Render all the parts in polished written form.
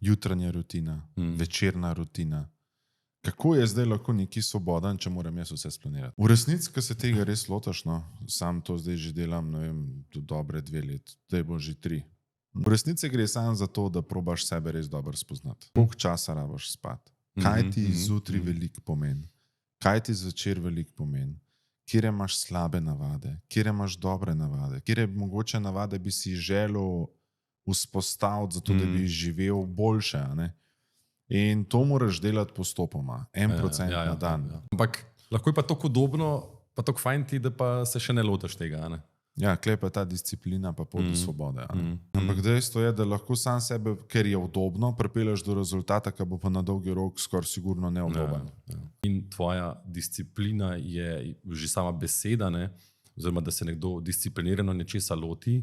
jutranja rutina, večerna rutina. Kako je zdaj lahko neki svoboden, če moram jaz vse splanirati? V resnici, ko se tega res lotaš, no, sam to zdaj že delam, ne vem, dobre 2 leta, zdaj bo že 3. V resnici gre samo za to, da probaš sebe res dobro spoznati. Koliko časa rabiš spati? Kaj ti zjutraj veliko pomeni? Kaj ti zvečer veliko pomeni? Kje imaš slabe navade? Kje imaš dobre navade? Kje mogoče navade bi si želel vzpostaviti, zato da bi živel boljše, a ne? In to moraš delati postopoma, 1% na dan. Ampak lahko je pa tako udobno, pa tako fajn ti, da pa se še ne lotaš tega, a ne? Ja, klepa ta disciplina pa pot do svobode. Ampak dejstvo je, da lahko sam sebe, ker je udobno, pripelješ do rezultata, ki bo pa na dolgi rok skoraj sigurno neudoben. In tvoja disciplina je že sama beseda, ne? Oziroma, da se nekdo disciplinirano nečesa loti,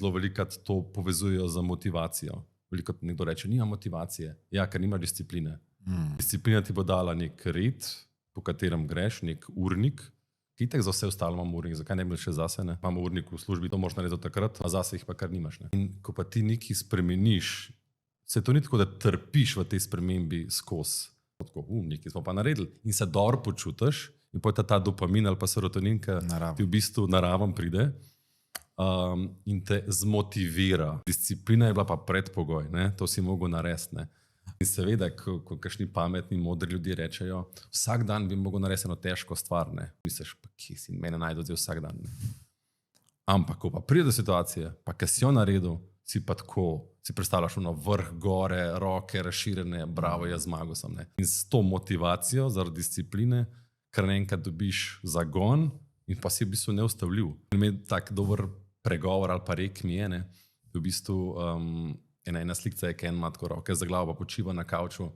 zelo velikokrat to povezujejo z motivacijo. Veliko nekdo reče, nima motivacije. Ja, ker nima discipline. Disciplina ti bo dala nek red, po katerem greš, nek urnik. Itak za vse ostalo imamo urnik, zakaj ne bi še zase? Ne? Imamo urnik v službi, to možeš narediti takrat, a zase jih pa kar nimaš. Ne? In ko pa ti nekaj spremeniš, se to ni tako, da trpiš v tej spremembi skozi. Tako, nekaj smo pa naredili. In se dobro počutiš, in potem ta dopamin ali pa serotonin, ki ti v bistvu naraven pride, in te zmotivira. Disciplina je bila pa predpogoj, ne? To si mogel narediti. Ne? In seveda, ko kakšni pametni, modri ljudje rečejo, vsak dan bi mogel narediti eno težko stvar. Ne? Misliš, pa kje si mene najdu vsak dan. Ne? Ampak, ko pa pride do situacije, pa kaj si jo naredil, si pa tako, si predstavljaš vrh gore, roke razširjene, bravo, jaz zmagal sem. Ne? In s to motivacijo zaradi discipline, kar naenkrat dobiš zagon in pa si v bistvu neustavljiv. Imel tak dober pregovor ali pa rek mi je, ne? V bistvu ena slikca je, Ken ima tako roke za glavo, pa počiva na kavču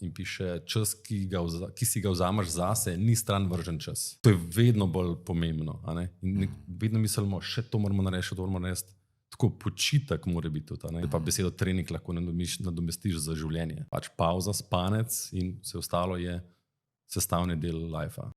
in piše, čas, ki si ga vzameš zase, ni stran vržen čas. To je vedno bolj pomembno. A ne? In vedno mislimo, še to moramo narediti, še to moramo narediti. Tako počitek mora biti tudi. Pa besedo trening lahko nadomestiš za življenje. Pač pauza, spanec in vse ostalo je sestavni del life-a.